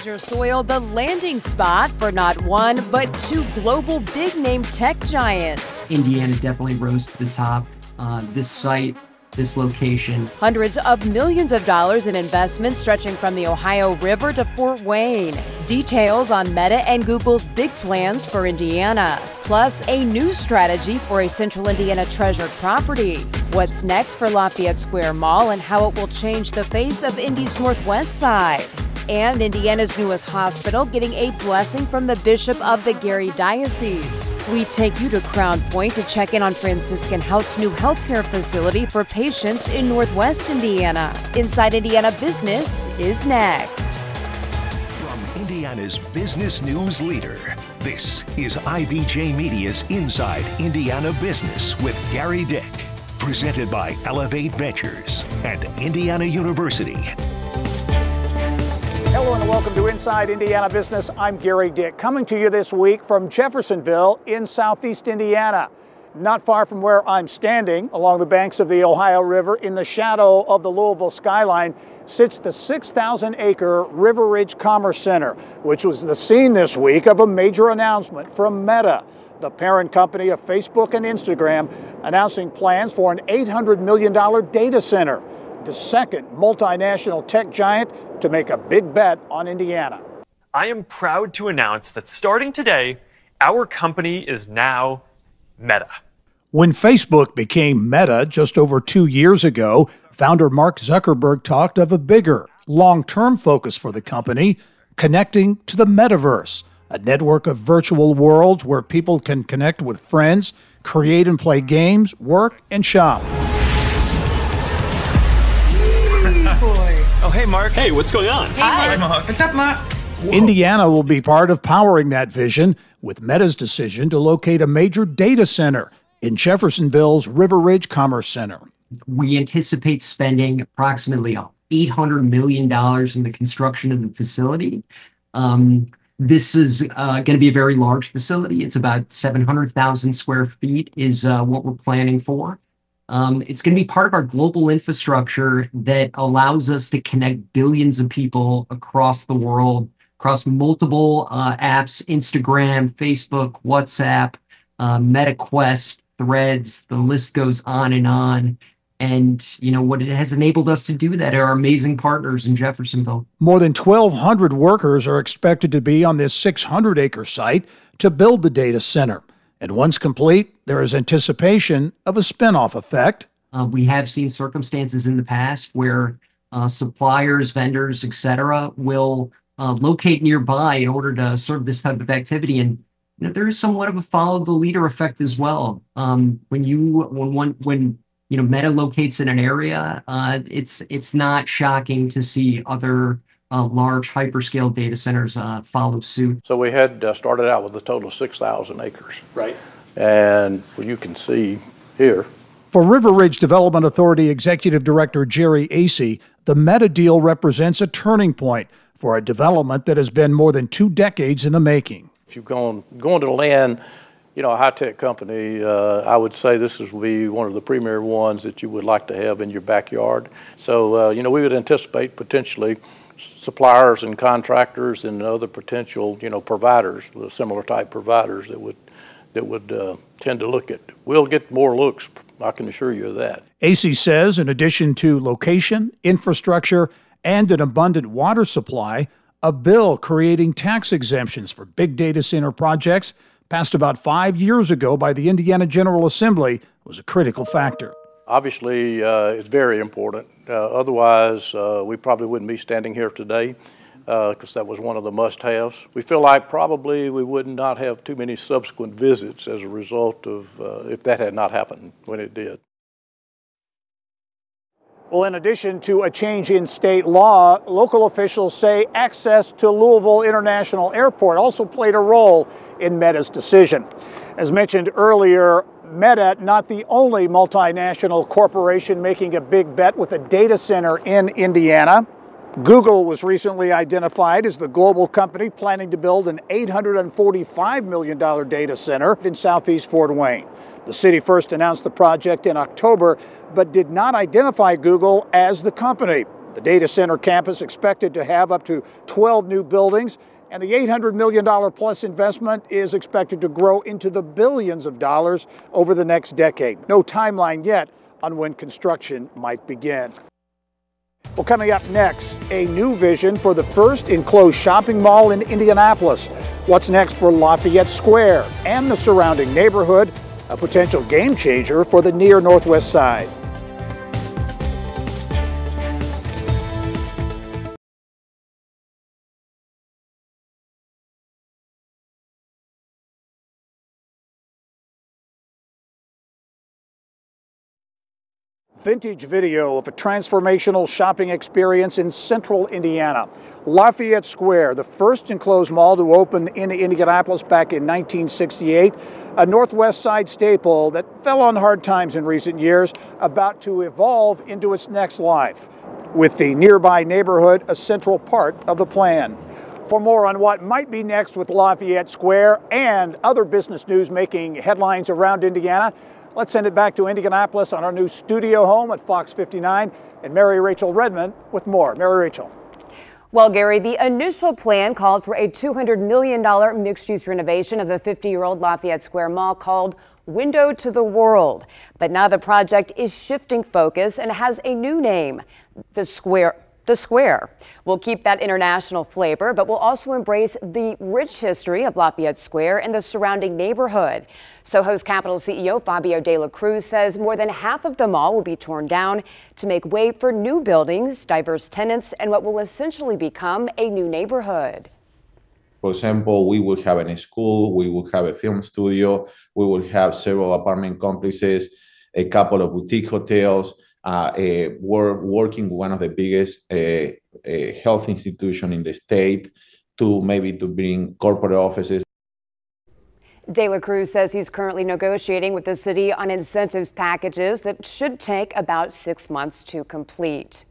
Treasure soil the landing spot for not one, but two global big-name tech giants. Indiana definitely rose to the top. This site, this location. Hundreds of millions of dollars in investment stretching from the Ohio River to Fort Wayne. Details on Meta and Google's big plans for Indiana. Plus, a new strategy for a central Indiana treasured property. What's next for Lafayette Square Mall and how it will change the face of Indy's northwest side. And Indiana's newest hospital getting a blessing from the Bishop of the Gerry Diocese. We take you to Crown Point to check in on Franciscan Health's new healthcare facility for patients in Northwest Indiana. Inside Indiana Business is next. From Indiana's business news leader, this is IBJ Media's Inside Indiana Business with Gerry Dick. Presented by Elevate Ventures and Indiana University. Hello and welcome to Inside Indiana Business. I'm Gerry Dick, coming to you this week from Jeffersonville in southeast Indiana. Not far from where I'm standing, along the banks of the Ohio River, in the shadow of the Louisville skyline, sits the 6,000-acre River Ridge Commerce Center, which was the scene this week of a major announcement from Meta, the parent company of Facebook and Instagram, announcing plans for an $800 million data center, the second multinational tech giant to make a big bet on Indiana. I am proud to announce that starting today, our company is now Meta. When Facebook became Meta just over 2 years ago, founder Mark Zuckerberg talked of a bigger, long-term focus for the company, connecting to the metaverse, a network of virtual worlds where people can connect with friends, create and play games, work, and shop. Oh, hey, Mark. Hey, what's going on? Hi, Mark. What's up, Mark? Indiana will be part of powering that vision with Meta's decision to locate a major data center in Jeffersonville's River Ridge Commerce Center. We anticipate spending approximately $800 million in the construction of the facility. This is going to be a very large facility. It's about 700,000 square feet is what we're planning for. It's going to be part of our global infrastructure that allows us to connect billions of people across the world, across multiple apps, Instagram, Facebook, WhatsApp, MetaQuest, Threads, the list goes on and on. And, you know, what it has enabled us to do that are our amazing partners in Jeffersonville. More than 1,200 workers are expected to be on this 600-acre site to build the data center. And once complete, there is anticipation of a spin-off effect. We have seen circumstances in the past where suppliers, vendors, etc., will locate nearby in order to serve this type of activity. And you know, there is somewhat of a follow the leader effect as well. When Meta locates in an area, it's not shocking to see other large hyperscale data centers follow suit. So we had started out with a total of 6,000 acres. Right. And well, you can see here. For River Ridge Development Authority Executive Director Gerry, the Meta deal represents a turning point for a development that has been more than 2 decades in the making. If you're going to land, you know, a high-tech company, I would say this will be one of the premier ones that you would like to have in your backyard. So, you know, we would anticipate potentially suppliers and contractors and other potential, you know, providers, similar type providers that would tend to look at. We'll get more looks, I can assure you of that. AC says in addition to location, infrastructure, and an abundant water supply, a bill creating tax exemptions for big data center projects passed about 5 years ago by the Indiana General Assembly was a critical factor. Obviously, it's very important. Otherwise, we probably wouldn't be standing here today because that was one of the must-haves. We feel like probably we would not have too many subsequent visits as a result of if that had not happened when it did. Well, in addition to a change in state law, local officials say access to Louisville International Airport also played a role in Meta's decision. As mentioned earlier, Meta, not the only multinational corporation making a big bet with a data center in Indiana. Google was recently identified as the global company planning to build an $845 million data center in southeast Fort Wayne. The city first announced the project in October, but did not identify Google as the company. The data center campus expected to have up to 12 new buildings, and the $800 million plus investment is expected to grow into the billions of dollars over the next decade. No timeline yet on when construction might begin. Well, coming up next, a new vision for the first enclosed shopping mall in Indianapolis. What's next for Lafayette Square and the surrounding neighborhood, a potential game changer for the near Northwest Side. Vintage video of a transformational shopping experience in central Indiana. Lafayette Square, the first enclosed mall to open in Indianapolis back in 1968, a Northwest Side staple that fell on hard times in recent years, about to evolve into its next life, with the nearby neighborhood a central part of the plan. For more on what might be next with Lafayette Square and other business news making headlines around Indiana, let's send it back to Indianapolis on our new studio home at Fox 59 and Mary Rachel Redmond with more. Mary Rachel. Well, Gary, the initial plan called for a $200 million mixed-use renovation of the 50-year-old Lafayette Square Mall called Window to the World. But now the project is shifting focus and has a new name, The Square. The Square will keep that international flavor, but will also embrace the rich history of Lafayette Square and the surrounding neighborhood. Soho's Capital CEO Fabio De La Cruz says more than half of the mall will be torn down to make way for new buildings, diverse tenants, and what will essentially become a new neighborhood. For example, we will have a school, we will have a film studio, we will have several apartment complexes, a couple of boutique hotels. We're working with one of the biggest health institutions in the state to bring corporate offices. De La Cruz says he's currently negotiating with the city on incentives packages that should take about 6 months to complete.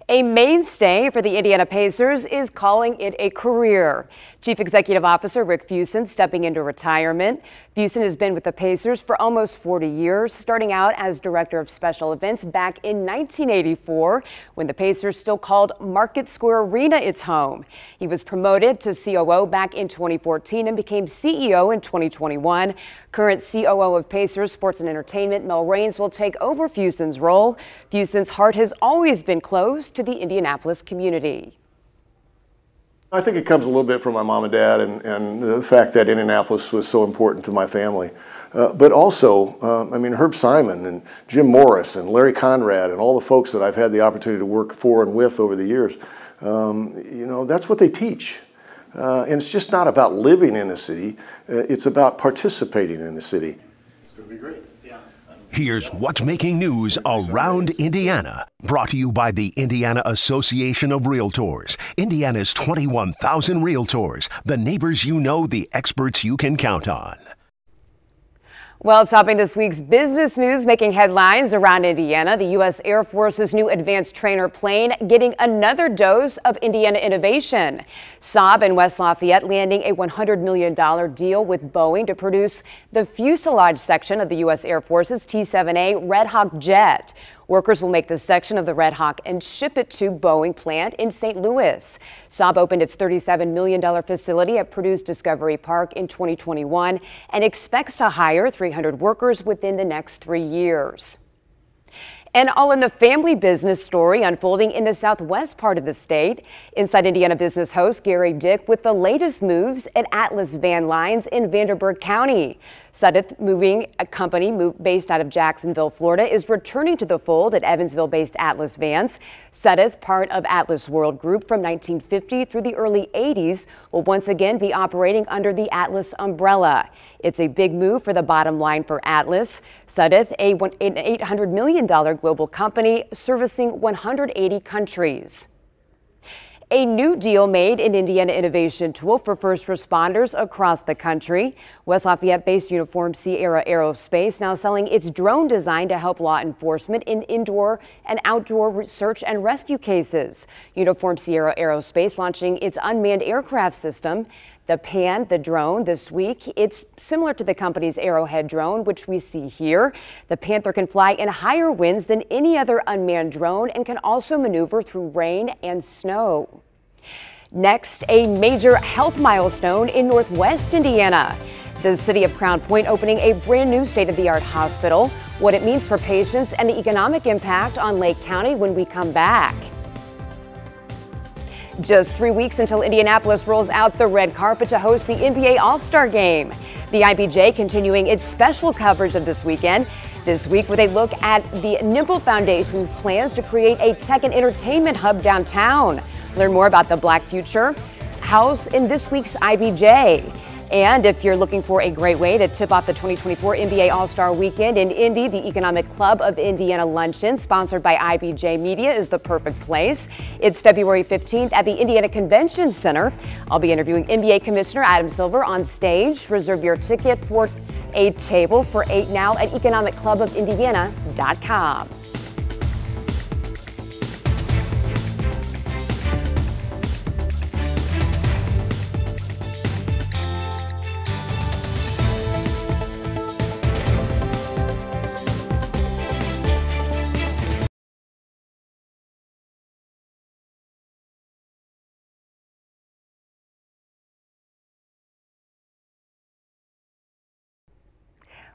A mainstay for the Indiana Pacers is calling it a career. Chief Executive Officer Rick Fuson stepping into retirement. Fuson has been with the Pacers for almost 40 years, starting out as Director of Special Events back in 1984, when the Pacers still called Market Square Arena its home. He was promoted to COO back in 2014 and became CEO in 2021. Current COO of Pacers Sports and Entertainment, Mel Raines, will take over Fuson's role. Fuson's heart has always been close to the Indianapolis community. I think it comes a little bit from my mom and dad and the fact that Indianapolis was so important to my family. But also, I mean, Herb Simon and Jim Morris and Larry Conrad and all the folks that I've had the opportunity to work for and with over the years, you know, that's what they teach. And it's just not about living in a city, it's about participating in the city. It's going to be great. Here's what's making news around Indiana. Brought to you by the Indiana Association of Realtors. Indiana's 21,000 realtors. The neighbors you know, the experts you can count on. Well, topping this week's business news making headlines around Indiana, the U.S. Air Force's new advanced trainer plane getting another dose of Indiana innovation. Saab and West Lafayette landing a $100 million deal with Boeing to produce the fuselage section of the U.S. Air Force's T-7A Red Hawk jet. Workers will make this section of the Red Hawk and ship it to Boeing plant in St. Louis. Saab opened its $37 million facility at Purdue's Discovery Park in 2021 and expects to hire 300 workers within the next 3 years. And all in the family business story unfolding in the southwest part of the state. Inside Indiana business host Gerry Dick with the latest moves at Atlas Van Lines in Vanderburgh County. Sudeth Moving, a company based out of Jacksonville, Florida, is returning to the fold at Evansville-based Atlas Vans. Sudeth, part of Atlas World Group from 1950 through the early 80s, will once again be operating under the Atlas umbrella. It's a big move for the bottom line for Atlas. Sudeth, an $800 million global company servicing 180 countries. A new deal made in Indiana innovation tool for first responders across the country. West Lafayette-based Uniform Sierra Aerospace now selling its drone design to help law enforcement in indoor and outdoor search and rescue cases. Uniform Sierra Aerospace launching its unmanned aircraft system The Pan, the drone, this week, it's similar to the company's Arrowhead drone, which we see here. The Panther can fly in higher winds than any other unmanned drone and can also maneuver through rain and snow. Next, a major health milestone in Northwest Indiana. The city of Crown Point opening a brand new state-of-the-art hospital, what it means for patients, and the economic impact on Lake County when we come back. Just 3 weeks until Indianapolis rolls out the red carpet to host the NBA All-Star Game. The IBJ continuing its special coverage of this weekend. This week with a look at the Nimble Foundation's plans to create a tech and entertainment hub downtown. Learn more about the Black Future House in this week's IBJ. And if you're looking for a great way to tip off the 2024 NBA All-Star Weekend in Indy, the Economic Club of Indiana Luncheon, sponsored by IBJ Media, is the perfect place. It's February 15th at the Indiana Convention Center. I'll be interviewing NBA Commissioner Adam Silver on stage. Reserve your ticket for a table for 8 now at economicclubofindiana.com.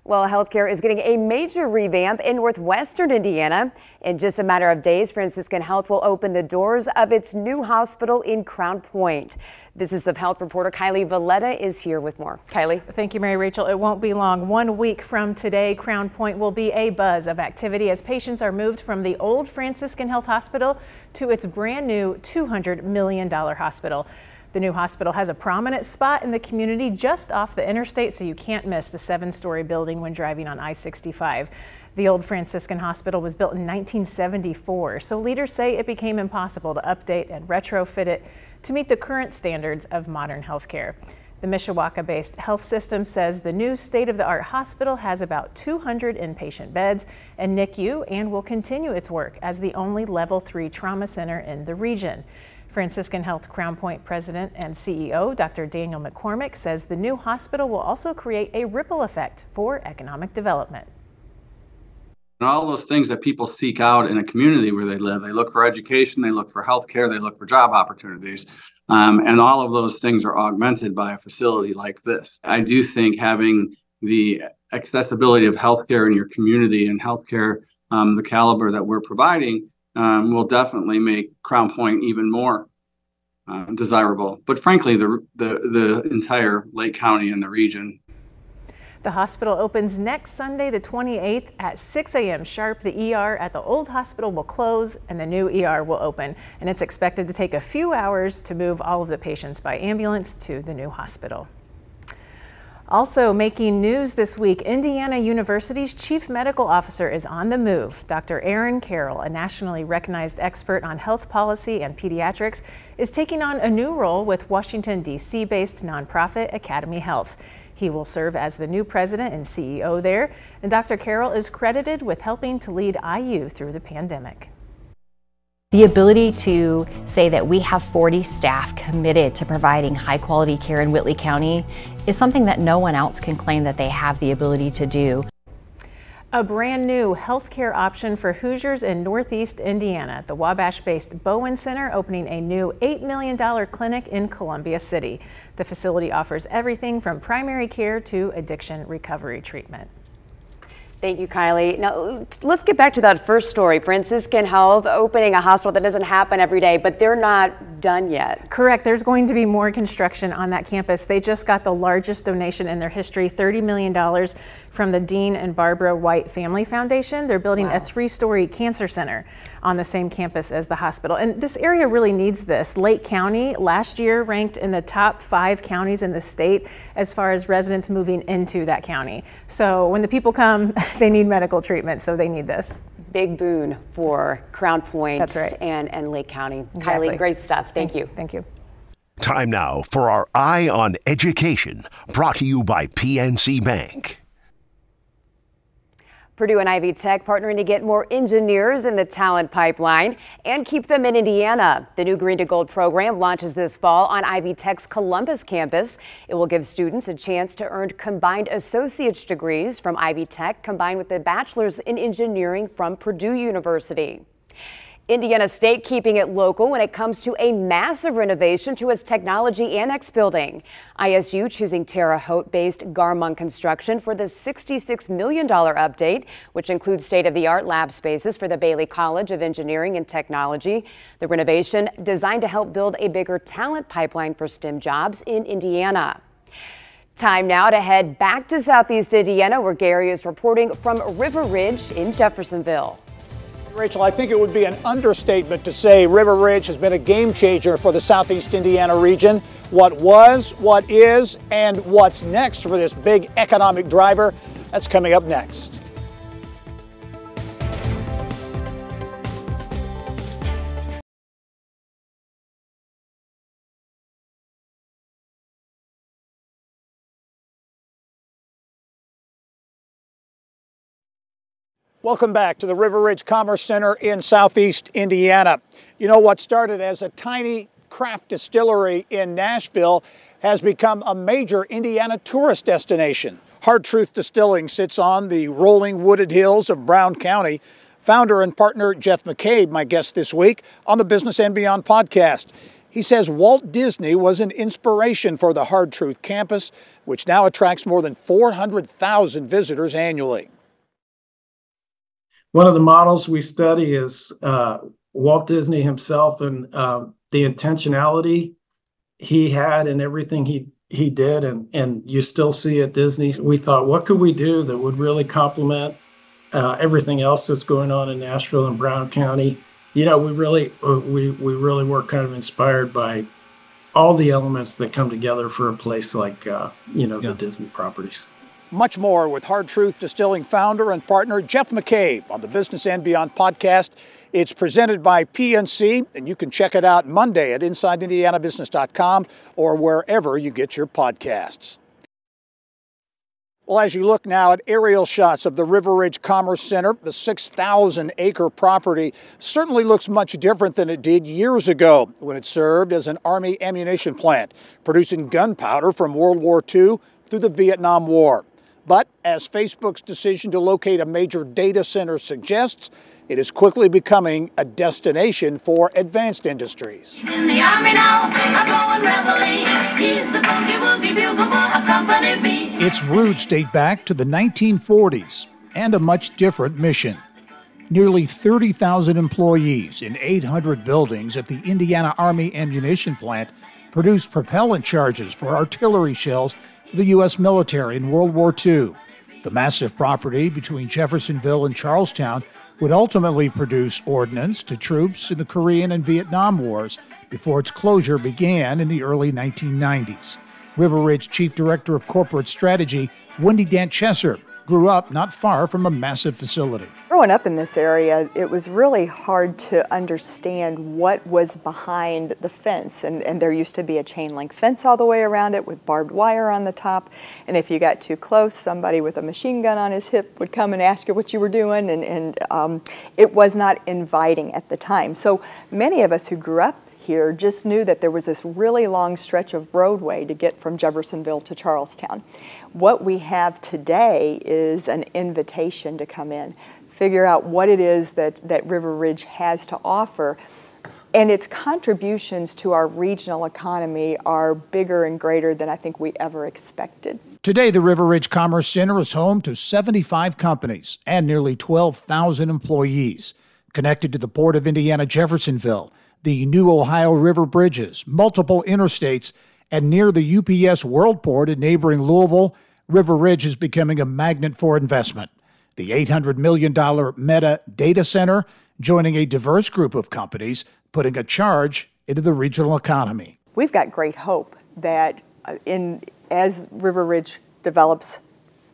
Well, healthcare is getting a major revamp in northwestern Indiana. In just a matter of days, Franciscan Health will open the doors of its new hospital in Crown Point. Business of Health reporter Kylie Valletta is here with more. Kylie. Thank you, Mary Rachel. It won't be long. 1 week from today, Crown Point will be a buzz of activity as patients are moved from the old Franciscan Health Hospital to its brand new $200 million hospital. The new hospital has a prominent spot in the community just off the interstate, so you can't miss the 7-story building when driving on I-65. The old Franciscan Hospital was built in 1974, so leaders say it became impossible to update and retrofit it to meet the current standards of modern healthcare. The Mishawaka-based health system says the new state-of-the-art hospital has about 200 inpatient beds and NICU and will continue its work as the only Level 3 trauma center in the region. Franciscan Health Crown Point President and CEO Dr. Daniel McCormick says the new hospital will also create a ripple effect for economic development. And all those things that people seek out in a community where they live, they look for education, they look for healthcare, they look for job opportunities. And all of those things are augmented by a facility like this. I do think having the accessibility of healthcare in your community and healthcare, the caliber that we're providing, will definitely make Crown Point even more desirable. But frankly, the entire Lake County and the region. The hospital opens next Sunday, the 28th at 6 a.m. sharp. The ER at the old hospital will close and the new ER will open. And it's expected to take a few hours to move all of the patients by ambulance to the new hospital. Also making news this week, Indiana University's chief medical officer is on the move. Dr. Aaron Carroll, a nationally recognized expert on health policy and pediatrics, is taking on a new role with Washington, D.C.-based nonprofit Academy Health. He will serve as the new president and CEO there, and Dr. Carroll is credited with helping to lead IU through the pandemic. The ability to say that we have 40 staff committed to providing high quality care in Whitley County is something that no one else can claim that they have the ability to do. A brand new healthcare option for Hoosiers in Northeast Indiana. The Wabash-based Bowen Center opening a new $8 million clinic in Columbia City. The facility offers everything from primary care to addiction recovery treatment. Thank you, Kylie. Now, let's get back to that first story. Franciscan Health opening a hospital that doesn't happen every day, but they're not done yet. Correct. There's going to be more construction on that campus. They just got the largest donation in their history, $30 million from the Dean and Barbara White Family Foundation. They're building a 3-story cancer center on the same campus as the hospital. And this area really needs this. Lake County last year ranked in the top 5 counties in the state as far as residents moving into that county. So when the people come, they need medical treatment, so they need this. Big boon for Crown Point. That's right. and Lake County. Exactly. Kylie, great stuff. Thank you. Thank you. Time now for our Eye on Education, brought to you by PNC Bank. Purdue and Ivy Tech partnering to get more engineers in the talent pipeline and keep them in Indiana. The new Green to Gold program launches this fall on Ivy Tech's Columbus campus. It will give students a chance to earn combined associate's degrees from Ivy Tech combined with a bachelor's in engineering from Purdue University. Indiana State keeping it local when it comes to a massive renovation to its technology annex building. ISU choosing Terre Haute-based Garmong Construction for the $66 million update, which includes state-of-the-art lab spaces for the Bailey College of Engineering and Technology. The renovation designed to help build a bigger talent pipeline for STEM jobs in Indiana. Time now to head back to Southeast Indiana, where Gerry is reporting from River Ridge in Jeffersonville. Rachel, I think it would be an understatement to say River Ridge has been a game changer for the Southeast Indiana region. What was, what is, and what's next for this big economic driver? That's coming up next. Welcome back to the River Ridge Commerce Center in Southeast Indiana. You know, what started as a tiny craft distillery in Nashville has become a major Indiana tourist destination. Hard Truth Distilling sits on the rolling wooded hills of Brown County. Founder and partner Jeff McCabe, my guest this week on the Business and Beyond podcast. He says Walt Disney was an inspiration for the Hard Truth campus, which now attracts more than 400,000 visitors annually. One of the models we study is Walt Disney himself and the intentionality he had in everything he did, and you still see at Disney. We thought, what could we do that would really complement everything else that's going on in Nashville and Brown County? You know, we really were kind of inspired by all the elements that come together for a place like the Disney properties. Much more with Hard Truth Distilling founder and partner Jeff McCabe on the Business and Beyond podcast. It's presented by PNC, and you can check it out Monday at InsideIndianaBusiness.com or wherever you get your podcasts. Well, as you look now at aerial shots of the River Ridge Commerce Center, the 6,000-acre property certainly looks much different than it did years ago when it served as an Army ammunition plant, producing gunpowder from World War II through the Vietnam War. But as Facebook's decision to locate a major data center suggests, it is quickly becoming a destination for advanced industries. In the Army now, I'm going reveille. He's the boogie-woogie bugle boy, accompany me. Its roots date back to the 1940s and a much different mission. Nearly 30,000 employees in 800 buildings at the Indiana Army Ammunition Plant produced propellant charges for artillery shells for the U.S. military in World War II. The massive property between Jeffersonville and Charlestown would ultimately produce ordnance to troops in the Korean and Vietnam Wars before its closure began in the early 1990s. River Ridge Chief Director of Corporate Strategy, Wendy Dant-Chesser, grew up not far from a massive facility. Growing up in this area, it was really hard to understand what was behind the fence. And there used to be a chain link fence all the way around it with barbed wire on the top. And if you got too close, somebody with a machine gun on his hip would come and ask you what you were doing. And it was not inviting at the time. So many of us who grew up here just knew that there was this really long stretch of roadway to get from Jeffersonville to Charlestown. What we have today is an invitation to come in, figure out what it is that River Ridge has to offer, and its contributions to our regional economy are bigger and greater than I think we ever expected. Today, the River Ridge Commerce Center is home to 75 companies and nearly 12,000 employees, connected to the Port of Indiana Jeffersonville, the new Ohio River bridges, multiple interstates, and near the UPS Worldport in neighboring Louisville. River Ridge is becoming a magnet for investment. The $800 million Meta data center joining a diverse group of companies, putting a charge into the regional economy. We've got great hope that as River Ridge develops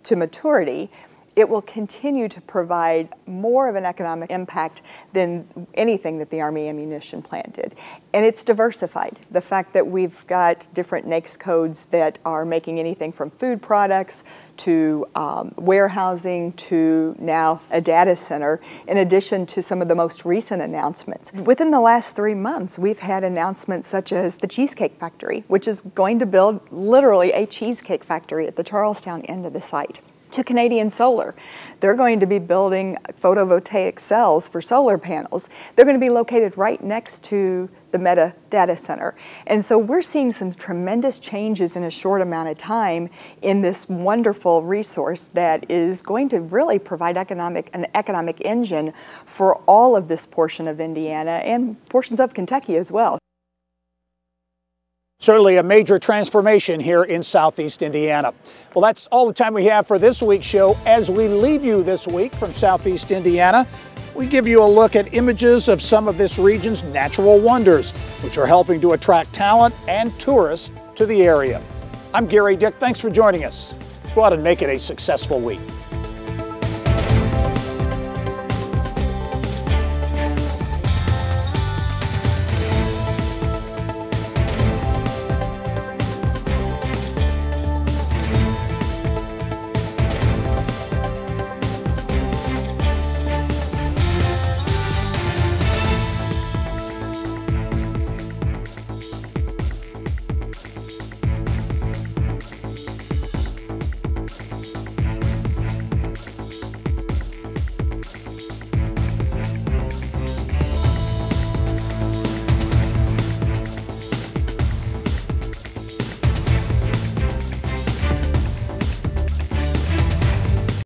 to maturity, it will continue to provide more of an economic impact than anything that the Army ammunition plant did. And it's diversified. The fact that we've got different NAICS codes that are making anything from food products to warehousing to now a data center, in addition to some of the most recent announcements. Within the last 3 months, we've had announcements such as the Cheesecake Factory, which is going to build literally a cheesecake factory at the Charlestown end of the site. To Canadian Solar. They're going to be building photovoltaic cells for solar panels. They're going to be located right next to the Meta data center. And so we're seeing some tremendous changes in a short amount of time in this wonderful resource that is going to really provide an economic engine for all of this portion of Indiana and portions of Kentucky as well. Certainly a major transformation here in Southeast Indiana. Well, that's all the time we have for this week's show. As we leave you this week from Southeast Indiana, we give you a look at images of some of this region's natural wonders, which are helping to attract talent and tourists to the area. I'm Gerry Dick. Thanks for joining us. Go out and make it a successful week.